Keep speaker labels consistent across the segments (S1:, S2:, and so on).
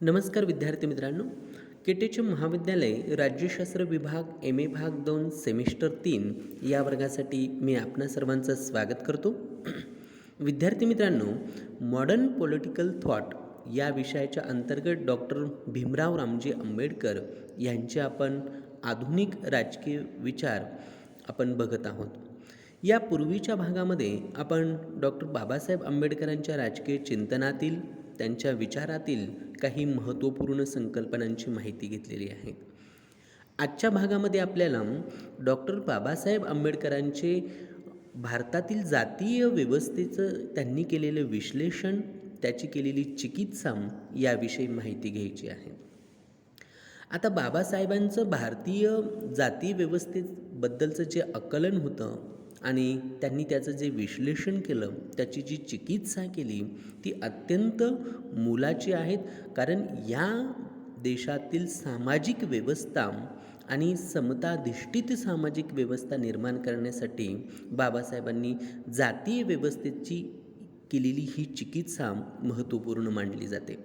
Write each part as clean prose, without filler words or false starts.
S1: नमस्कार विद्यार्थी मित्रांनो. केटेचे महाविद्यालय राज्यशास्त्र विभाग MA भाग 2 सेमिस्टर 3 या वर्गासाठी मी आपणा सर्वांचं स्वागत करतो. विद्यार्थी मित्रांनो, मॉडर्न पॉलिटिकल थॉट या विषयाच्या अंतर्गत डॉक्टर भीमराव रामजी आंबेडकर यांचे आपण आधुनिक राजकीय विचार आपण बघत आहोत. या पूर्वीच्या भागामध्ये आपण डॉक्टर बाबासाहेब आंबेडकरांच्या राजकीय चिंतनातील, त्यांच्या विचारातील काही महत्त्वपूर्ण संकल्पनांची माहिती घेतलेली आहे. आजच्या भागामध्ये आपल्याला डॉक्टर बाबासाहेब आंबेडकरांचे भारतातील जातीय व्यवस्थेचं त्यांनी केलेलं विश्लेषण, त्याची केलेली चिकित्सा याविषयी माहिती घ्यायची आहे. आता बाबासाहेबांचं भारतीय जाती व्यवस्थेबद्दलचं जे आकलन होतं आणि त्यांनी त्याचं जे विश्लेषण केलं, त्याची जी चिकित्सा केली, ती अत्यंत मोलाची आहेत. कारण या देशातील सामाजिक व्यवस्था आणि समताधिष्ठित सामाजिक व्यवस्था निर्माण करण्यासाठी बाबासाहेबांनी जातीय व्यवस्थेची केलेली ही चिकित्सा महत्त्वपूर्ण मानली जाते.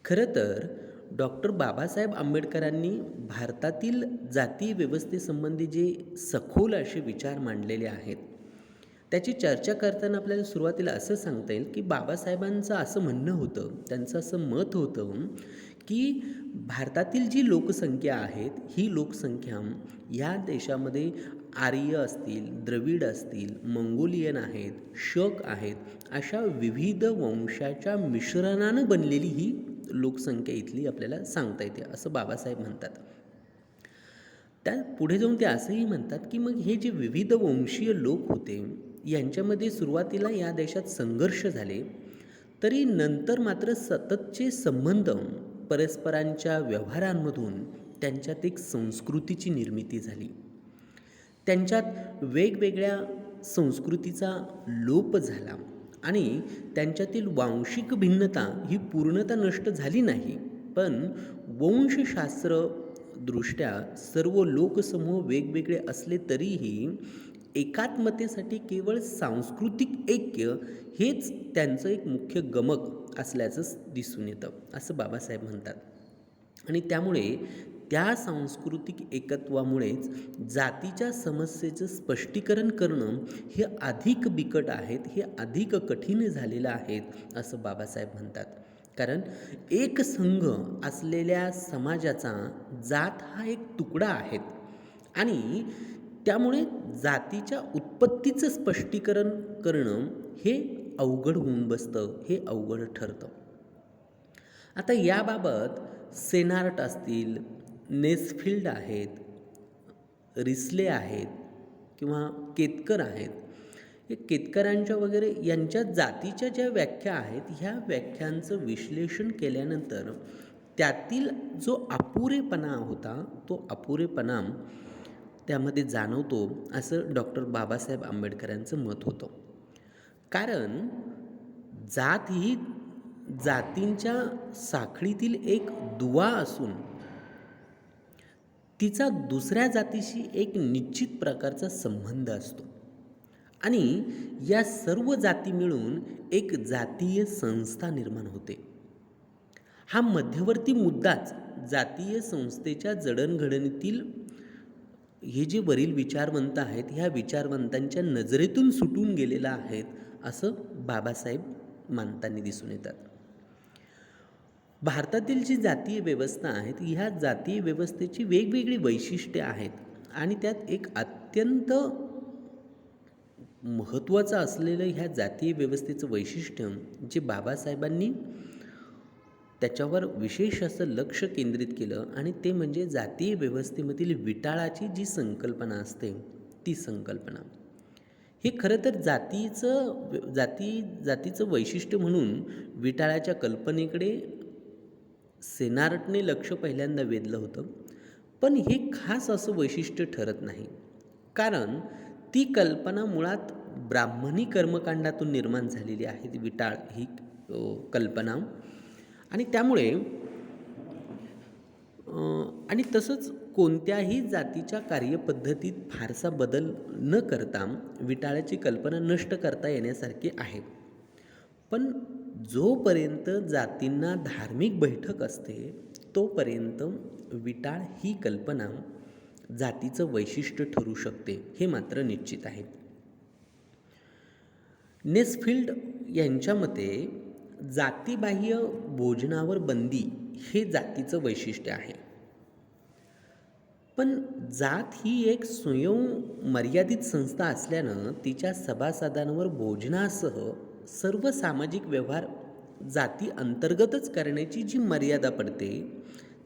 S1: खरं तर डॉक्टर बाबासाहेब आंबेडकरांनी भारतातील जातीय व्यवस्थेसंबंधी जे सखोल असे विचार मांडलेले आहेत, त्याची चर्चा करताना आपल्याला सुरुवातीला असं सांगता येईल की बाबासाहेबांचं असं म्हणणं होतं, त्यांचं असं मत होतं की भारतातील जी लोकसंख्या आहेत, ही लोकसंख्या या देशामध्ये आर्य असतील, द्रविड असतील, मंगोलियन आहेत, शक आहेत, अशा विविध वंशाच्या मिश्रणानं बनलेली ही लोकसंख्या इथली आपल्याला सांगता येते, असं बाबासाहेब म्हणतात. त्या पुढे जाऊन ते असंही म्हणतात की मग हे जे विविध वंशीय लोक होते, यांच्यामध्ये सुरुवातीला या देशात संघर्ष झाले, तरी नंतर मात्र सततचे संबंध, परस्परांच्या व्यवहारांमधून त्यांच्यात एक संस्कृतीची निर्मिती झाली. त्यांच्यात वेगवेगळ्या संस्कृतीचा लोप झाला आणि त्यांच्यातील वांशिक भिन्नता ही पूर्णतः नष्ट झाली नाही, पण वंशशास्त्र दृष्ट्या सर्व लोकसमूह वेगवेगळे असले तरीही एकात्मतेसाठी केवळ सांस्कृतिक ऐक्य हेच त्यांचं एक मुख्य गमक असल्याचं दिसून येतं, असं बाबासाहेब म्हणतात. आणि त्यामुळे त्या सांस्कृतिक एकत्वामुळेच जातीच्या समस्येचं स्पष्टीकरण करणं हे अधिक बिकट आहेत, हे अधिक कठीण झालेलं आहेत, असं बाबासाहेब म्हणतात. कारण एक संघ असलेल्या समाजाचा जात हा एक तुकडा आहे आणि त्यामुळे जातीच्या उत्पत्तीचं स्पष्टीकरण करणं हे अवघड होऊन बसतं, हे अवघड ठरतं. आता याबाबत सेनार्ट असतील, नेसफिल्ड आहेत, रिसले आहेत किंवा केतकर आहेत, हे केतकरांच्या वगैरे यांच्या जातीच्या ज्या व्याख्या आहेत, ह्या व्याख्यांचं विश्लेषण केल्यानंतर त्यातील जो अपुरेपणा होता, तो अपुरेपणा त्यामध्ये जाणवतो, असं डॉक्टर बाबासाहेब आंबेडकरांचं मत होतं. कारण जात ही जातींच्या साखळीतील एक दुवा असून तिचा दुसऱ्या जातीशी एक निश्चित प्रकारचा संबंध असतो आणि या सर्व जाती मिळून एक जातीय संस्था निर्माण होते. हा मध्यवर्ती मुद्दाच जातीय संस्थेच्या जडणघडणीतील हे जे वरील विचारवंत आहेत, ह्या विचारवंतांच्या नजरेतून सुटून गेलेला आहेत, असं बाबासाहेब मानताना दिसून येतात. भारतातील जी जातीय व्यवस्था आहेत, ह्या जातीय व्यवस्थेची वेगवेगळी वैशिष्ट्ये आहेत आणि त्यात एक अत्यंत महत्त्वाचं असलेलं ह्या जातीय व्यवस्थेचं वैशिष्ट्य जे बाबासाहेबांनी त्याच्यावर विशेष असं लक्ष केंद्रित केलं आणि ते म्हणजे जातीय व्यवस्थेमधील विटाळाची जी संकल्पना असते, ती संकल्पना. हे खरं तर जातीचं वैशिष्ट्य म्हणून विटाळाच्या कल्पनेकडे सेनार्टने लक्ष पहिल्यांदा वेधलं होतं, पण हे खास असं वैशिष्ट्य ठरत नाही. कारण ती कल्पना मुळात ब्राह्मणी कर्मकांडातून निर्माण झालेली आहे, विटाळ ही कल्पना. आणि त्यामुळे आणि तसंच कोणत्याही जातीच्या कार्यपद्धतीत फारसा बदल न करता विटाळाची कल्पना नष्ट करता येण्यासारखी आहे. पण जोपर्यंत जातींना धार्मिक बैठक असते तोपर्यंत विटाळ ही कल्पना जातीचं वैशिष्ट्य ठरू शकते, हे मात्र निश्चित आहे. नेसफिल्ड यांच्या मते जातीबाह्य भोजनावर बंदी हे जातीचं वैशिष्ट्य आहे. पण जात ही एक स्वयं मर्यादित संस्था असल्यानं तिच्या सभासदांवर भोजनासह सर्व सामाजिक व्यवहार जाती अंतर्गतच करण्याची जी मर्यादा पडते,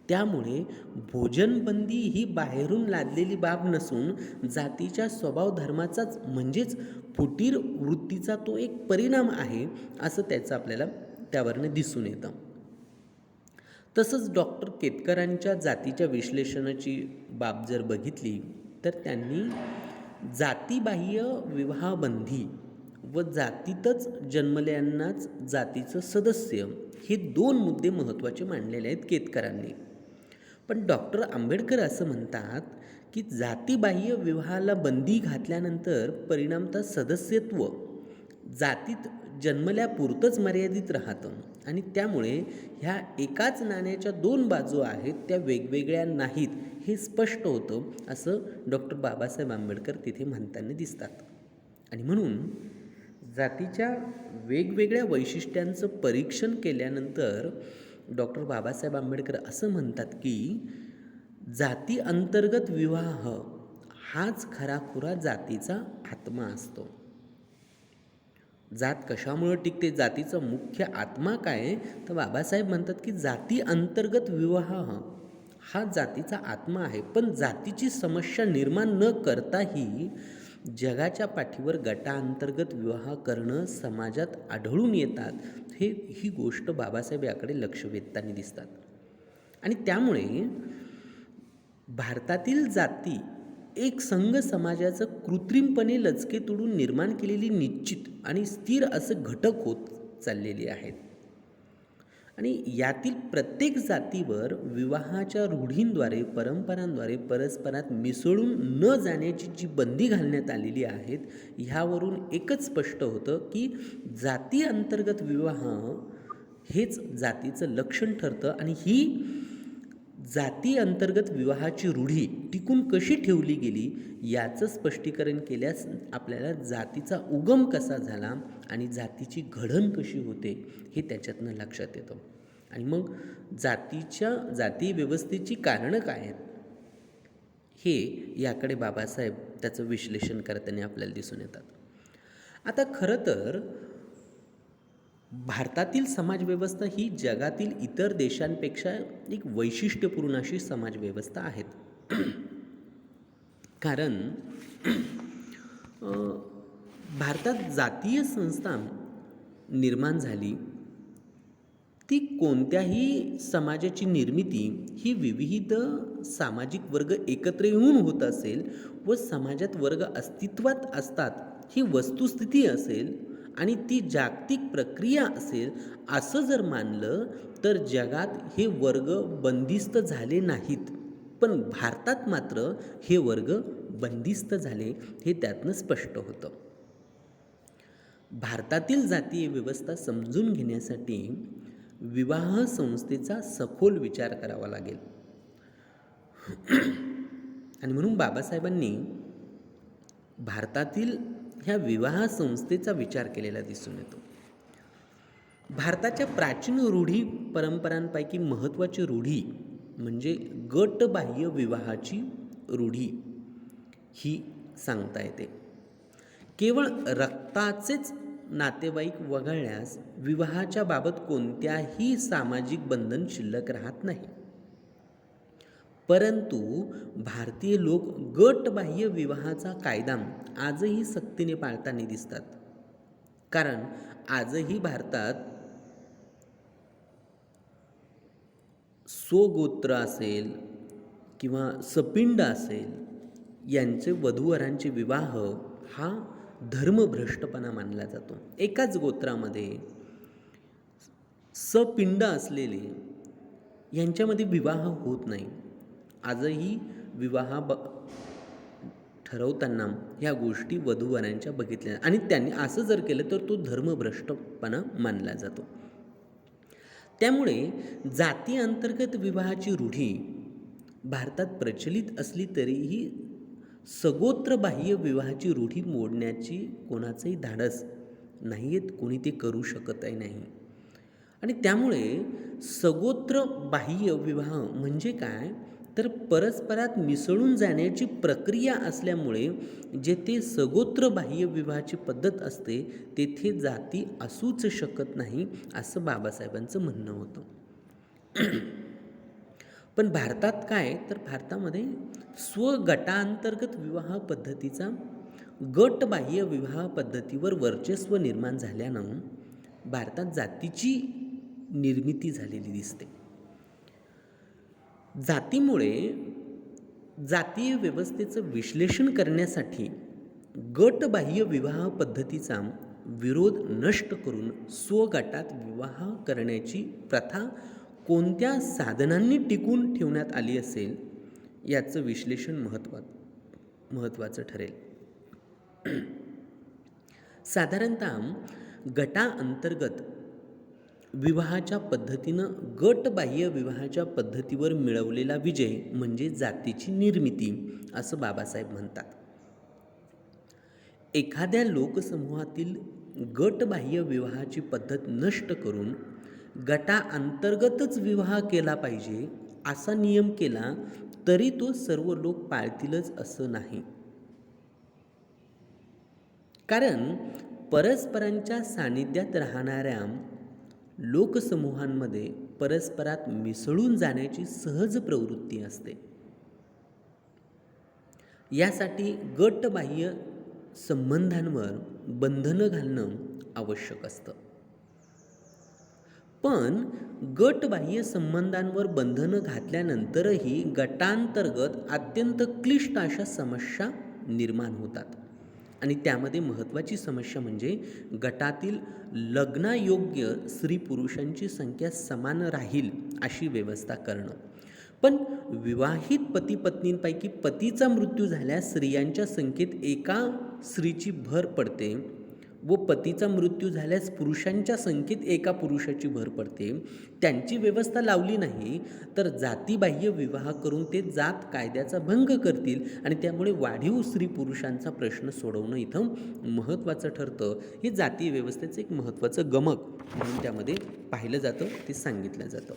S1: त्यामुळे भोजनबंदी ही बाहेरून लादलेली बाब नसून जातीच्या स्वभाव धर्माचाच म्हणजेच फुटीर वृत्तीचा तो एक परिणाम आहे, असं त्याचं आपल्याला त्यावरनं दिसून येतं. तसंच डॉक्टर केतकरांच्या जातीच्या विश्लेषणाची बाब जर बघितली तर त्यांनी जातीबाह्य विवाहबंदी व जातीतच जन्मल्यांनाच जातीचं सदस्य हे 2 मुद्दे महत्त्वाचे मांडलेले आहेत केतकरांनी. पण डॉक्टर आंबेडकर असं म्हणतात की जातीबाह्य विवाहाला बंदी घातल्यानंतर परिणामतः सदस्यत्व जातीत जन्मल्यापुरतंच मर्यादित राहतं आणि त्यामुळे ह्या एकाच नाण्याच्या 2 बाजू आहेत, त्या वेगवेगळ्या नाहीत हे स्पष्ट होतं, असं डॉक्टर बाबासाहेब आंबेडकर तिथे म्हणताना दिसतात. आणि म्हणून जातीच्या वेगवेगळ्या वैशिष्ट्यांचं परीक्षण केल्यानंतर डॉक्टर बाबासाहेब आंबेडकर असं म्हणतात की जाती अंतर्गत विवाह हाच खराखुरा जातीचा आत्मा असतो. जात कशामुळे टिकते, जातीचा मुख्य आत्मा काय, तर बाबासाहेब म्हणतात की जाती अंतर्गत विवाह हा जातीचा आत्मा आहे. पण जातीची समस्या निर्माण न करताही जगाच्या पाठीवर गटाअंतर्गत विवाह करणं समाजात आढळून येतात. ही गोष्ट बाबासाहेब याकडे लक्ष वेधताना दिसतात. आणि त्यामुळे भारतातील जाती एक संघ समाजाचं कृत्रिमपणे लचके तोडून निर्माण केलेली निश्चित आणि स्थिर असं घटक होत चाललेली आहेत. आणि यातील प्रत्येक जातीवर विवाहाच्या रूढींद्वारे परंपरांद्वारे परस्परात मिसळून न जाण्याची जी बंदी घालण्यात आलेली आहेत, ह्यावरून एकच स्पष्ट होतं की जाती अंतर्गत विवाह हेच जातीचं लक्षण ठरतं. आणि ही जाती अंतर्गत विवाहाची रूढी टिकून कशी ठेवली गेली याचं स्पष्टीकरण केल्यास आपल्याला जातीचा उगम कसा झाला आणि जातीची घडण कशी होते हे त्याच्यातनं लक्षात येतं. आणि मग जाती व्यवस्थेची कारणं काय आहेत हे याकडे बाबासाहेब त्याचं विश्लेषण करताना आपल्याला दिसून येतात. आता खरं तर भारतातील समाजव्यवस्था ही जगातील इतर देशांपेक्षा एक वैशिष्ट्यपूर्ण अशी समाजव्यवस्था आहेत. कारण भारतात जातीय संस्था निर्माण झाली, ती कोणत्याही समाजाची निर्मिती ही विविध सामाजिक वर्ग एकत्र येऊन होत असेल व समाजात वर्ग अस्तित्वात असतात ही वस्तुस्थिती असेल आणि ती जागतिक प्रक्रिया असेल असं जर मानलं तर जगात हे वर्ग बंदिस्त झाले नाहीत. पण भारतात मात्र हे वर्ग बंदिस्त झाले हे त्यातनं स्पष्ट होतं. भारतातील जातीय व्यवस्था समजून घेण्यासाठी विवाह संस्थेचा सखोल विचार करावा लागेल. आणि म्हणून बाबासाहेबांनी भारतातील ह्या विवाह संस्थेचा विचार केलेला दिसून येतो. भारताच्या प्राचीन रूढी परंपरांपैकी महत्त्वाची रूढी म्हणजे गटबाह्य विवाहाची रूढी ही सांगता येते. केवळ रक्ताचेच नातेवाईक वगळल्यास विवाहाच्या बाबत कोणत्याही सामाजिक बंधन शिल्लक राहत नाही. परंतु भारतीय लोक गटबाह्य विवाहाचा कायदा आजही सक्तीने पाळताना दिसतात. कारण आजही भारतात स्वगोत्र असेल किंवा सपिंड असेल यांचे वधूवरांचे विवाह हा धर्मभ्रष्टपणा मानला जातो. एकाच गोत्रामध्ये सपिंड असलेले यांच्यामध्ये विवाह होत नाही. आजही ठरवताना ह्या गोष्टी वधूवरांच्या बघितल्या आणि त्यांनी असं जर केलं तर तो धर्मभ्रष्टपणा मानला जातो. त्यामुळे जाती अंतर्गत विवाहाची रूढी भारतात प्रचलित असली तरीही सगोत्र बाह्य विवाहाची रूढी मोडण्याची कोणाचंही धाडस नाही आहेत, कोणी ते करू शकतही नाही. आणि त्यामुळे सगोत्र बाह्य विवाह म्हणजे काय तर परस्परात मिसळून जाण्याची प्रक्रिया असल्यामुळे जेथे सगोत्र बाह्य विवाहाची पद्धत असते तेथे जाती असूच शकत नाही असं बाबासाहेबांचं म्हणणं होतं. पण भारतात काय तर भारतामध्ये स्वगटांतर्गत विवाह पद्धतीचा गटबाह्य विवाह पद्धतीवर वर्चस्व निर्माण झाल्यानं भारतात जातीची निर्मिती झालेली दिसते. जातीमुळे जातीय व्यवस्थेचं विश्लेषण करण्यासाठी गटबाह्य विवाह पद्धतीचा विरोध नष्ट करून स्वगटात विवाह करण्याची प्रथा कोणत्या साधनांनी टिकून ठेवण्यात आली असेल याचं विश्लेषण महत्त्वाचं ठरेल. साधारणतः गटाअंतर्गत विवाहाच्या पद्धतीनं गटबाह्य विवाहाच्या पद्धतीवर मिळवलेला विजय म्हणजे जातीची निर्मिती असं बाबासाहेब म्हणतात. एखाद्या लोकसमूहातील गटबाह्य विवाहाची पद्धत नष्ट करून गटाअंतर्गतच विवाह केला पाहिजे असा नियम केला तरी तो सर्व लोक पाळतीलच असं नाही. कारण परस्परांच्या सानिध्यात राहणाऱ्या लोकसमूहांमध्ये परस्परात मिसळून जाण्याची सहज प्रवृत्ती असते. यासाठी गटबाह्य संबंधांवर बंधनं घालणं आवश्यक असतं. पण गटबाह्य संबंधांवर बंधनं घातल्यानंतरही गटांतर्गत अत्यंत क्लिष्ट अशा समस्या निर्माण होतात. आणि त्यामध्ये महत्त्वाची समस्या म्हणजे गटातील लग्नायोग्य स्त्री पुरुषांची संख्या समान राहील अशी व्यवस्था करणं. पण विवाहित पती पत्नींपैकी पतीचा मृत्यू झाल्यास स्त्रियांच्या संख्येत एका स्त्रीची भर पडते व पतीचा मृत्यू झाल्यास पुरुषांच्या संख्येत एका पुरुषाची भर पडते. त्यांची व्यवस्था लावली नाही तर जातीबाह्य विवाह करून ते जात कायद्याचा भंग करतील आणि त्यामुळे वाढीव स्त्री पुरुषांचा प्रश्न सोडवणं इथं महत्त्वाचं ठरतं. हे जातीय व्यवस्थेचं एक महत्त्वाचं गमक म्हणून त्यामध्ये पाहिलं जातं, ते सांगितलं जातं.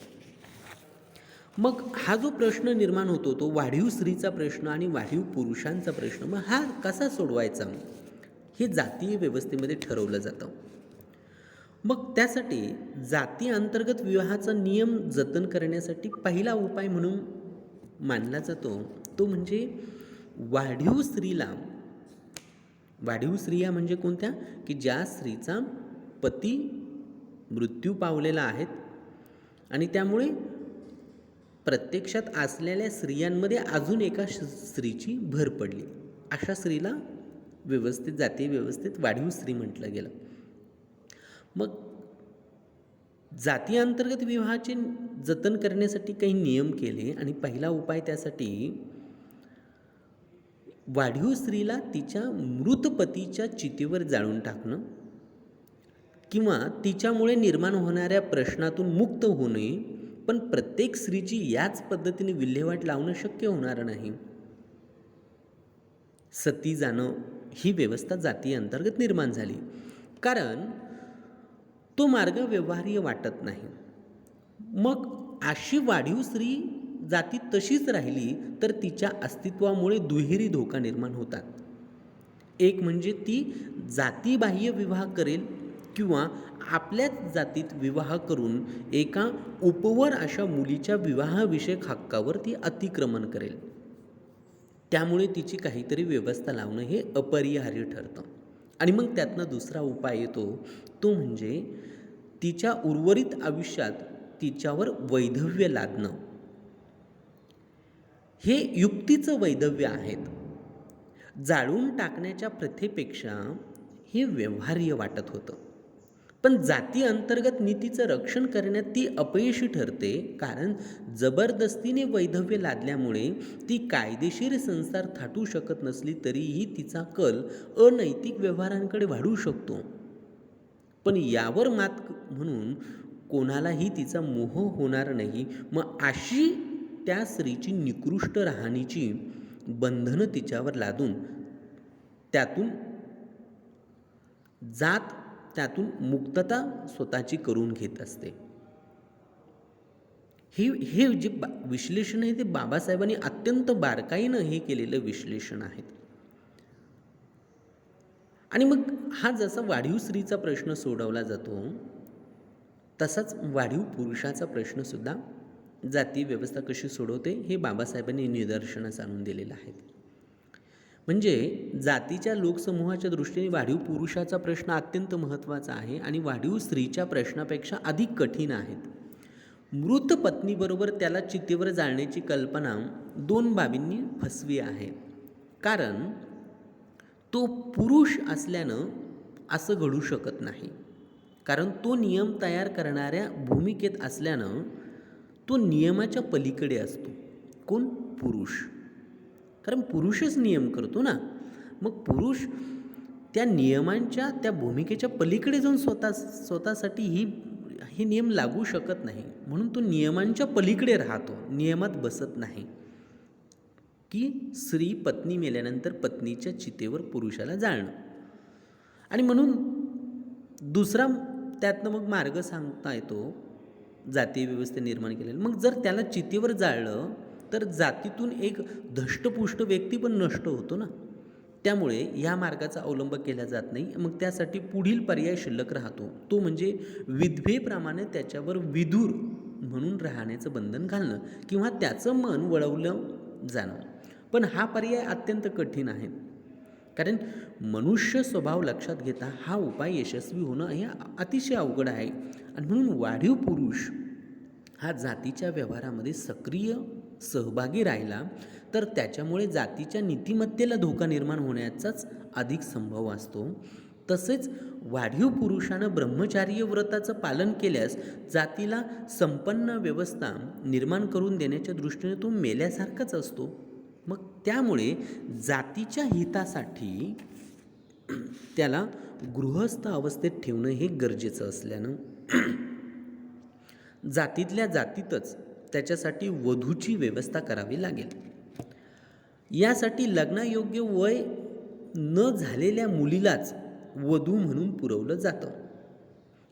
S1: मग हा जो प्रश्न निर्माण होतो तो वाढीव स्त्रीचा प्रश्न आणि वाढीव पुरुषांचा प्रश्न, मग हा कसा सोडवायचा हे जातीय व्यवस्थेमध्ये ठरवलं जातं. मग त्यासाठी जाती अंतर्गत विवाहाचा नियम जतन करण्यासाठी पहिला उपाय म्हणून मानला जातो तो म्हणजे वाढीव स्त्रिया म्हणजे कोणत्या की ज्या स्त्रीचा पती मृत्यू पावलेला आहेत आणि त्यामुळे प्रत्यक्षात असलेल्या स्त्रियांमध्ये अजून एका स्त्रीची भर पडली, अशा स्त्रीला जातीय व्यवस्थेत वाढीव स्त्री म्हटलं गेलं. मग जाती अंतर्गत विवाहाचे जतन करण्यासाठी काही नियम केले आणि पहिला उपाय त्यासाठी वाढीव स्त्रीला तिच्या मृत पतीच्या चितेवर जाळून टाकणं किंवा तिच्यामुळे निर्माण होणाऱ्या प्रश्नातून मुक्त होणे. पण प्रत्येक स्त्रीची याच पद्धतीने विल्हेवाट लावणं शक्य होणार नाही. सती जाणं ही व्यवस्था जाती अंतर्गत निर्माण झाली कारण तो मार्ग व्यवहार्य वाटत नाही. मग अशी वाढीव स्त्री जाती तशीच राहिली तर तिच्या अस्तित्वामुळे दुहेरी धोका निर्माण होतात. एक म्हणजे ती जातीबाह्य विवाह करेल किंवा आपल्याच जातीत विवाह करून एका उपवर अशा मुलीच्या विवाहाविषयक हक्कावर ती अतिक्रमण करेल. त्यामुळे तिची काहीतरी व्यवस्था लावणं हे अपरिहार्य ठरतं. आणि मग त्यातनं दुसरा उपाय येतो तो म्हणजे तिच्या उर्वरित आयुष्यात तिच्यावर वैधव्य लादणं. हे युक्तीचं वैधव्य आहेत. जाळून टाकण्याच्या प्रथेपेक्षा हे व्यवहार्य वाटत होतं. पण जाती अंतर्गत नीतीचं रक्षण करण्यात ती अपयशी ठरते, कारण जबरदस्तीने वैधव्य लादल्यामुळे ती कायदेशीर संसार थाटू शकत नसली तरीही तिचा कल अनैतिक व्यवहारांकडे वाढू शकतो. पण यावर मात म्हणून कोणालाही तिचा मोह होणार नाही. मग अशी त्या स्त्रीची निकृष्ट राहणीची बंधनं तिच्यावर लादून त्यातून त्यातून मुक्तता स्वतःची करून घेत असते. हे जे विश्लेषण आहे ते बाबासाहेबांनी अत्यंत बारकाईनं हे केलेलं विश्लेषण आहे. आणि मग हा जसा वाढीव स्त्रीचा प्रश्न सोडवला जातो, तसाच वाढीव पुरुषाचा प्रश्नसुद्धा जाती व्यवस्था कशी सोडवते हे बाबासाहेबांनी निदर्शनास आणून दिलेलं आहे. म्हणजे जातीच्या लोकसमूहाच्या दृष्टीने वाढीव पुरुषाचा प्रश्न अत्यंत महत्त्वाचा आहे आणि वाढीव स्त्रीच्या प्रश्नापेक्षा अधिक कठीण आहेत. मृत पत्नीबरोबर त्याला चितेवर जाळण्याची कल्पना दोन बाबींनी फसवी आहे. कारण तो पुरुष असल्यानं असं घडू शकत नाही, कारण तो नियम तयार करणाऱ्या भूमिकेत असल्यानं तो नियमाच्या पलीकडे असतो. कोण? पुरुष. कारण पुरुषच नियम करतो ना. मग पुरुष त्या नियमांच्या त्या भूमिकेच्या पलीकडे जाऊन स्वतःसाठी हे नियम लागू शकत नाही, म्हणून तो नियमांच्या पलीकडे राहतो, नियमात बसत नाही. की स्त्री पत्नी मेल्यानंतर पत्नीच्या चितेवर पुरुषाला जाळणं. आणि म्हणून दुसरा त्यातनं मग मार्ग सांगता येतो जातीय व्यवस्था निर्माण केलेला. मग जर त्याला चितेवर जाळलं तर जातीतून एक धष्टपुष्ट व्यक्ती पण नष्ट होतो ना. त्यामुळे या मार्गाचा अवलंब केला जात नाही. मग त्यासाठी पुढील पर्याय शिल्लक राहतो, तो म्हणजे विधवेप्रमाणे त्याच्यावर विधूर म्हणून राहण्याचं बंधन घालणं किंवा त्याचं मन वळवलं जाणं. पण हा पर्याय अत्यंत कठीण आहे, कारण मनुष्य स्वभाव लक्षात घेता हा उपाय यशस्वी होणं हे अतिशय अवघड आहे. आणि म्हणून वाढीव पुरुष हा जातीच्या व्यवहारामध्ये सक्रिय सहभागी राहिला तर त्याच्यामुळे जातीच्या नीतिमत्तेला धोका निर्माण होण्याचाच अधिक संभव असतो. तसेच वाढीव पुरुषानं ब्रह्मचार्य व्रताचं पालन केल्यास जातीला संपन्न व्यवस्था निर्माण करून देण्याच्या दृष्टीने तो मेल्यासारखाच असतो. मग त्यामुळे जातीच्या हितासाठी त्याला गृहस्थ अवस्थेत ठेवणं हे गरजेचं असल्यानं जातीतल्या जातीतच त्याच्यासाठी वधूची व्यवस्था करावी लागेल. यासाठी लग्नायोग्य वय न झालेल्या मुलीलाच वधू म्हणून पुरवलं जातं.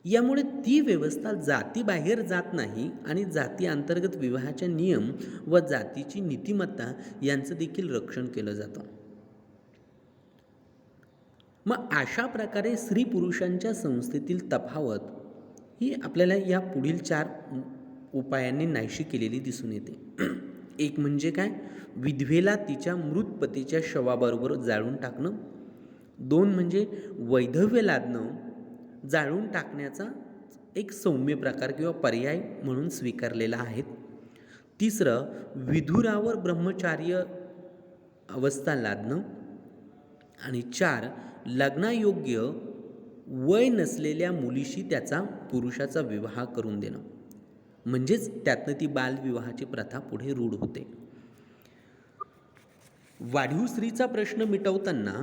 S1: यामुळे ती व्यवस्था जातीबाहेर जात नाही आणि जाती अंतर्गत विवाहाच्या नियम व जातीची नीतिमत्ता यांचं देखील रक्षण केलं जातं. मग अशा प्रकारे स्त्री पुरुषांच्या संस्थेतील तफावत ही आपल्याला या पुढील 4 उपायांनी नाहीशी केलेली दिसून येते. एक म्हणजे काय? विधवेला तिच्या मृत पतीच्या शवाबरोबर जाळून टाकणं. 2 म्हणजे वैधव्य लादणं जाळून टाकण्याचा एक सौम्य प्रकार किंवा पर्याय म्हणून स्वीकारलेला आहे. 3 विधुरावर ब्रह्मचार्य अवस्था लादणं. आणि 4 लग्नायोग्य वय नसलेल्या मुलीशी त्याचा पुरुषाचा विवाह करून देणं. म्हणजेच त्यातनं ती बालविवाहाची प्रथा पुढे रूढ होते. वाढीव स्त्रीचा प्रश्न मिटवताना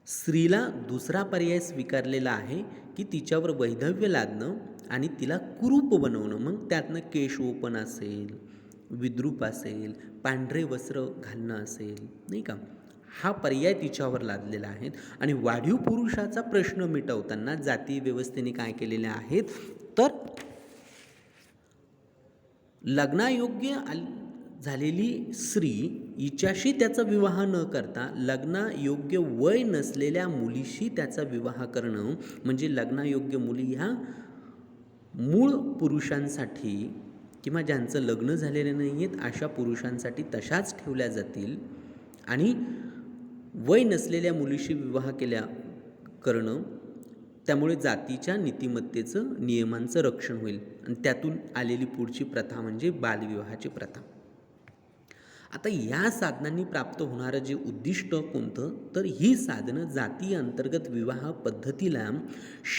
S1: स्त्रीला दुसरा पर्याय स्वीकारलेला आहे की तिच्यावर वैधव्य लादणं आणि तिला कुरूप बनवणं. मग त्यातनं केशोपण असेल, विद्रूप असेल, पांढरे वस्त्र घालणं असेल, नाही का, हा पर्याय तिच्यावर लादलेला आहे. आणि वाढीव पुरुषाचा प्रश्न मिटवताना जातीय व्यवस्थेने काय केलेले आहेत तर लग्नायोग्य झालेली स्त्री हिच्याशी त्याचा विवाह न करता लग्नायोग्य वय नसलेल्या मुलीशी त्याचा विवाह करणं. म्हणजे लग्नायोग्य मुली ह्या मूळ पुरुषांसाठी किंवा ज्यांचं लग्न झालेलं नाही आहेत अशा पुरुषांसाठी तशाच ठेवल्या जातील आणि वय नसलेल्या मुलीशी विवाह करणं त्यामुळे जातीच्या नीतिमत्तेचं नियमांचं रक्षण होईल. आणि त्यातून आलेली पुढची प्रथा म्हणजे बालविवाहाची प्रथा. आता या साधनांनी प्राप्त होणारं जे उद्दिष्ट कोणतं, तर ही साधनं जाती अंतर्गत विवाह पद्धतीला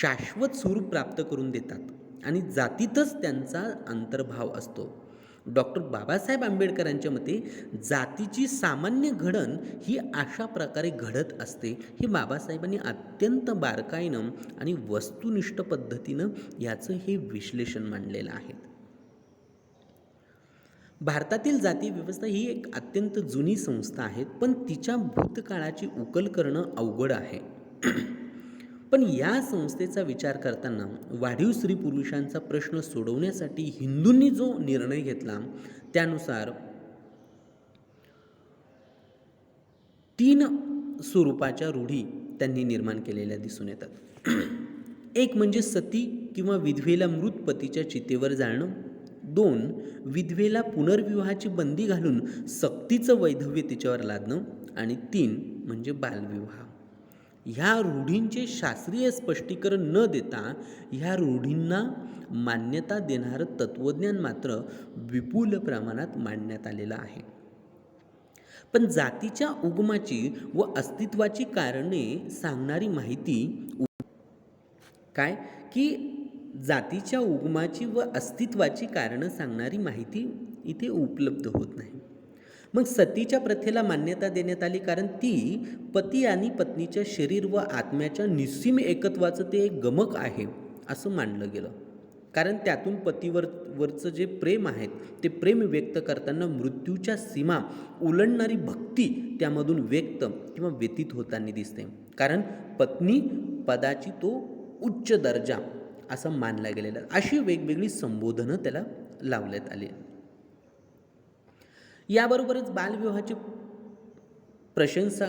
S1: शाश्वत स्वरूप प्राप्त करून देतात आणि जातीतच त्यांचा अंतर्भाव असतो. डॉक्टर बाबासाहेब आंबेडकरांच्या मते जातीची सामान्य घडण ही अशा प्रकारे घडत असते. हे बाबासाहेबांनी अत्यंत बारकाईनं आणि वस्तुनिष्ठ पद्धतीनं याचं हे विश्लेषण मांडलेलं आहे. भारतातील जाती व्यवस्था ही एक अत्यंत जुनी संस्था आहे, पण तिच्या भूतकाळाची उकल करणं अवघड आहे. पण या संस्थेचा विचार करताना वाढीव स्त्री पुरुषांचा प्रश्न सोडवण्यासाठी हिंदूंनी जो निर्णय घेतला त्यानुसार 3 स्वरूपाच्या रूढी त्यांनी निर्माण केलेल्या दिसून येतात. एक म्हणजे सती किंवा विधवेला मृत पतीच्या चितेवर जाळणं. 2 विधवेला पुनर्विवाहाची बंदी घालून सक्तीचं वैधव्य तिच्यावर लादणं. आणि 3 म्हणजे बालविवाह. ह्या रूढींचे शास्त्रीय स्पष्टीकरण न देता ह्या रूढींना मान्यता देणारं तत्त्वज्ञान मात्र विपुल प्रमाणात मांडण्यात आलेलं आहे. पण जातीच्या उगमाची व अस्तित्वाची कारणे सांगणारी माहिती काय की जातीच्या उगमाची व अस्तित्वाची कारणं सांगणारी माहिती इथे उपलब्ध होत नाही. मग सतीच्या प्रथेला मान्यता देण्यात आली कारण ती पती आणि पत्नीच्या शरीर व आत्म्याच्या निस्सीम एकत्वाचं ते एक गमक आहे असं मानलं गेलं. कारण त्यातून पतीवरचं जे प्रेम आहे ते प्रेम व्यक्त करताना मृत्यूच्या सीमा ओलांडणारी भक्ती त्यामधून व्यक्त किंवा व्यतीत होताना दिसते. कारण पत्नी पदाची तो उच्च दर्जा असं मानला गेलेला. अशी वेगवेगळी संबोधनं त्याला लावण्यात आली. याबरोबरच बालविवाहाची प्रशंसा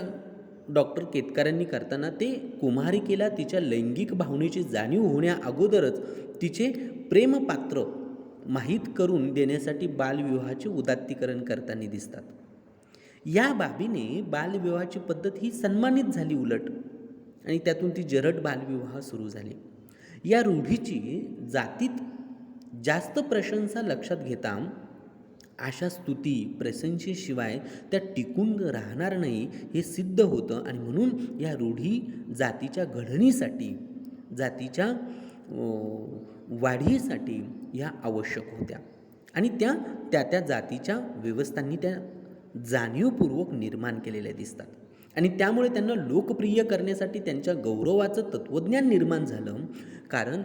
S1: डॉक्टर केतकरांनी करताना ते कुमारिकेला तिच्या लैंगिक भावनेची जाणीव होण्या अगोदरच तिचे प्रेमपात्र माहीत करून देण्यासाठी बालविवाहाचे उदात्तीकरण करताना दिसतात. या बाबीने बालविवाहाची पद्धत ही सन्मानित झाली उलट आणि त्यातून ती जरट बालविवाह सुरू झाली. या रूढीची जातीत जास्त प्रशंसा लक्षात घेता अशा स्तुती प्रशंसेशिवाय त्या टिकून राहणार नाही हे सिद्ध होतं आणि म्हणून या रूढी जातीच्या घडणीसाठी जातीच्या वाढीसाठी ह्या आवश्यक होत्या आणि त्या जातीच्या व्यवस्थांनी त्या जाणीवपूर्वक निर्माण केलेल्या दिसतात आणि त्यामुळे त्यांना लोकप्रिय करण्यासाठी त्यांच्या गौरवाचं तत्त्वज्ञान निर्माण झालं. कारण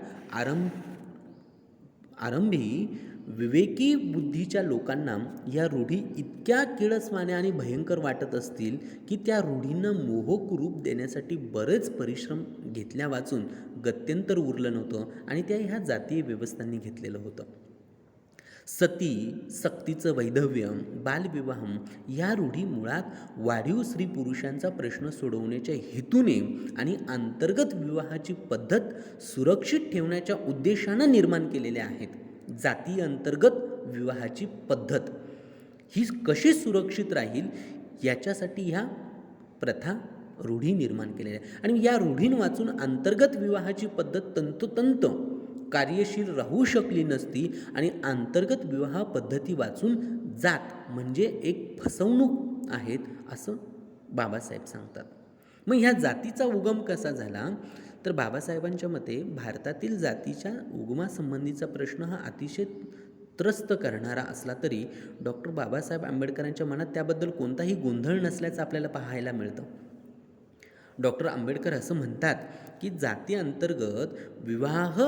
S1: आरंभी विवेकी बुद्धीच्या लोकांना या रूढी इतक्या किळसवाण्या आणि भयंकर वाटत असतील की त्या रूढींना मोहक रूप देण्यासाठी बरेच परिश्रम घेतल्या वाचून गत्यंतर उरलं नव्हतं आणि त्या ह्या जातीय व्यवस्थांनी घेतलेलं होतं. सती, सक्तीचं वैधव्य, बालविवाह या रूढी मुळात वाढीव स्त्री पुरुषांचा प्रश्न सोडवण्याच्या हेतूने आणि अंतर्गत विवाहाची पद्धत सुरक्षित ठेवण्याच्या उद्देशानं निर्माण केलेल्या आहेत. जाती अंतर्गत विवाहाची पद्धत ही कशी सुरक्षित राहील याच्यासाठी ह्या प्रथा रूढी निर्माण केलेल्या आणि या रूढीं वाचून अंतर्गत विवाहाची पद्धत तंतोतंत कार्यशील राहू शकली नसती आणि अंतर्गत विवाह पद्धती वाचून जात म्हणजे एक फसवणूक आहेत असं बाबासाहेब सांगतात. मग ह्या जातीचा उगम कसा झाला तर बाबासाहेबांच्या मते भारतातील जातीच्या उगमासंबंधीचा प्रश्न हा अतिशय त्रस्त करणारा असला तरी डॉक्टर बाबासाहेब आंबेडकरांच्या मनात त्याबद्दल कोणताही गोंधळ नसल्याचं आपल्याला पाहायला मिळतं. डॉक्टर आंबेडकर असं म्हणतात की जाती अंतर्गत विवाह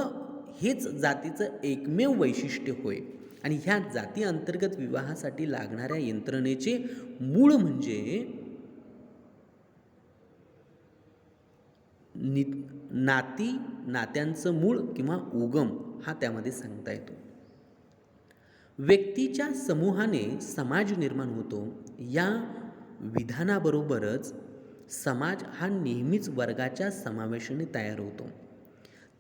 S1: हेच जातीचं एकमेव वैशिष्ट्य होय आणि ह्या जाती अंतर्गत विवाहासाठी लागणाऱ्या यंत्रणेचे मूळ म्हणजे नात्यांचं मूळ किंवा उगम हा त्यामध्ये सांगता येतो. व्यक्तीच्या समूहाने समाज निर्माण होतो. या विधानाबरोबरच समाज हा नेहमीच वर्गाच्या समावेशाने तयार होतो.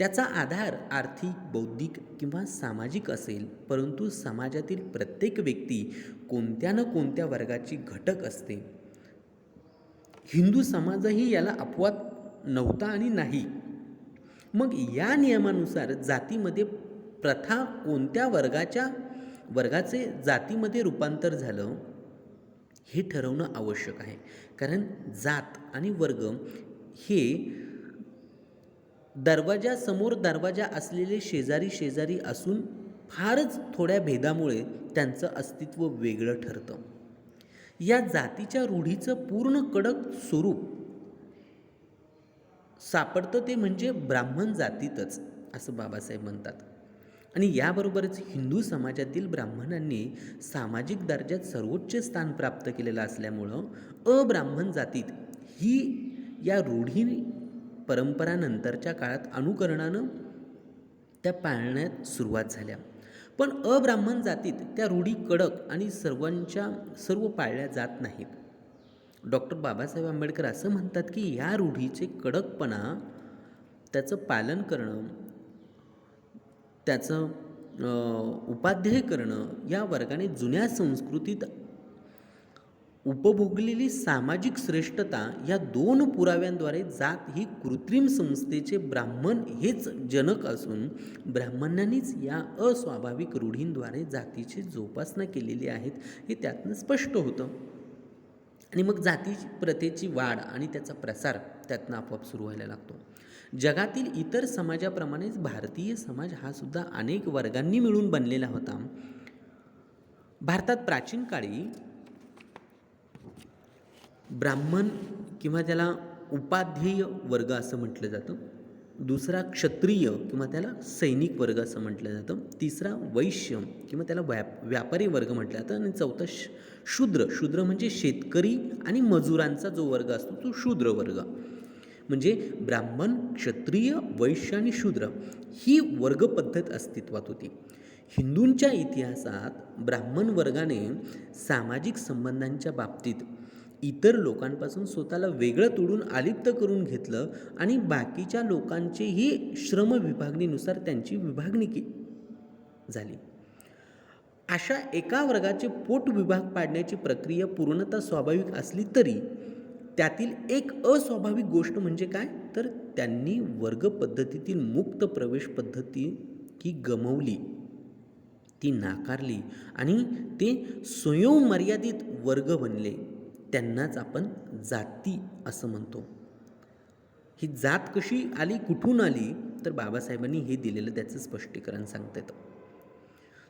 S1: त्याचा आधार आर्थिक, बौद्धिक किंवा सामाजिक असेल, परंतु समाजातील प्रत्येक व्यक्ती कोणत्या न कोणत्या वर्गाची घटक असते. हिंदू समाजही याला अपवाद नव्हता आणि नाही. मग या नियमानुसार जातीमध्ये प्रथा कोणत्या वर्गाचे जातीमध्ये रूपांतर झालं हे ठरवणं आवश्यक आहे. कारण जात आणि वर्ग हे दरवाजासमोर दरवाजा असलेले शेजारी शेजारी असून फारच थोड्या भेदामुळे त्यांचं अस्तित्व वेगळं ठरतं. या जातीच्या रूढीचं पूर्ण कडक स्वरूप सापडतं ते म्हणजे ब्राह्मण जातीतच, असं बाबासाहेब म्हणतात. आणि याबरोबरच हिंदू समाजातील ब्राह्मणांनी सामाजिक दर्जात सर्वोच्च स्थान प्राप्त केलेलं असल्यामुळं अब्राह्मण जातीत ही या रूढी परंपरानंतरच्या काळात अनुकरणानं त्या पाळण्यात सुरुवात झाल्या. पण अब्राह्मण जातीत त्या रूढी कडक आणि सर्व पाळल्या जात नाहीत. डॉक्टर बाबासाहेब आंबेडकर असं म्हणतात की या रूढीचे कडकपणा, त्याचं पालन करणं, त्याचं उपाध्याय करणं या वर्गाने जुन्या संस्कृतीत उपभोगलेली सामाजिक श्रेष्ठता या दोन पुराव्यांद्वारे जात ही कृत्रिम संस्थेचे ब्राह्मण हेच जनक असून ब्राह्मणांनीच या अस्वाभाविक रूढींद्वारे जातीची जोपासना केलेली आहेत हे त्यातनं स्पष्ट होतं. आणि मग जाती प्रथेची वाढ आणि त्याचा प्रसार त्यातनं आपोआप सुरू व्हायला लागतो. जगातील इतर समाजाप्रमाणेच भारतीय समाज हा सुद्धा अनेक वर्गांनी मिळून बनलेला होता. भारतात प्राचीन काळी ब्राह्मण किंवा त्याला उपाध्येय वर्ग असं म्हटलं जातं, दुसरा क्षत्रिय किंवा त्याला सैनिक वर्ग असं म्हटलं जातं, तिसरा वैश्य किंवा त्याला व्यापारी वर्ग म्हटलं जातं आणि चौथा शूद्र म्हणजे शेतकरी आणि मजुरांचा जो वर्ग असतो तो शूद्र वर्ग. म्हणजे ब्राह्मण, क्षत्रिय, वैश्य आणि शूद्र ही वर्गपद्धत अस्तित्वात होती. हिंदूंच्या इतिहासात ब्राह्मण वर्गाने सामाजिक संबंधांच्या बाबतीत इतर लोकांपासून स्वतःला वेगळं तोडून अलिप्त करून घेतलं आणि बाकीच्या लोकांचेही श्रम विभागणीनुसार त्यांची विभागणी झाली. अशा एका वर्गाचे पोट विभाग पाडण्याची प्रक्रिया पूर्णतः स्वाभाविक असली तरी त्यातील एक अस्वाभाविक गोष्ट म्हणजे काय, तर त्यांनी वर्ग पद्धतीतील मुक्त प्रवेश पद्धती ही गमवली, ती नाकारली आणि ते स्वयंमर्यादित वर्ग बनले. त्यांनाच आपण जाती असं म्हणतो. ही जात कशी आली, कुठून आली, तर बाबासाहेबांनी हे दिलेलं त्याचं स्पष्टीकरण सांगतात.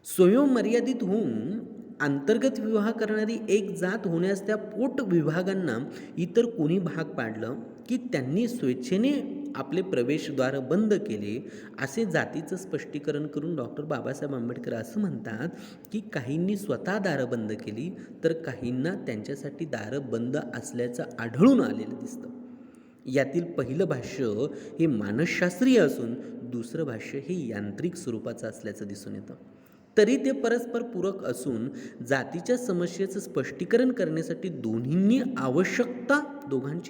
S1: स्वयंमर्यादित होऊन अंतर्गत विवाह करणारी एक जात होण्यास त्या पोट विभागांना इतर कोणी भाग पाडलं की त्यांनी स्वेच्छेने आपले प्रवेशद्वार बंद केले, असे जातीचं स्पष्टीकरण करून डॉक्टर बाबासाहेब आंबेडकर असं म्हणतात की काहींनी स्वतः दारं बंद केली तर काहींना त्यांच्यासाठी दारं बंद असल्याचं आढळून आलेलं दिसतं. यातील पहिलं भाष्य हे मानसशास्त्रीय असून दुसरं भाष्य हे यांत्रिक स्वरूपाचं असल्याचं दिसून येतं. तरी ते परस्पर पूरक असून जातीच्या समस्येचं स्पष्टीकरण करण्यासाठी दोघांची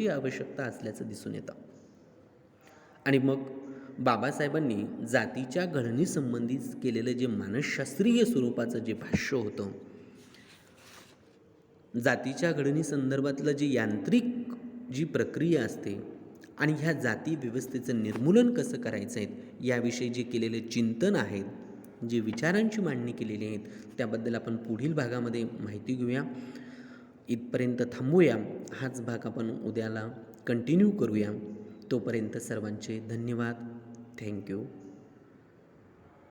S1: आवश्यकता असल्याचं दिसून येतं. आणि मग बाबासाहेबांनी जातीच्या घडणीसंबंधित केलेलं जे मानसशास्त्रीय स्वरूपाचं जे भाष्य होतं, जातीच्या घडणीसंदर्भातलं जे यांत्रिक जी प्रक्रिया असते आणि ह्या जाती व्यवस्थेचं निर्मूलन कसं करायचं आहे याविषयी जे केलेले चिंतन आहेत, जे विचारांची मांडणी केलेली आहेत, त्याबद्दल आपण पुढील भागामध्ये माहिती घेऊया. इथपर्यंत थांबूया. हाच भाग आपण उद्याला कंटिन्यू करूया. तोपर्यंत सर्वांचे धन्यवाद. थँक्यू.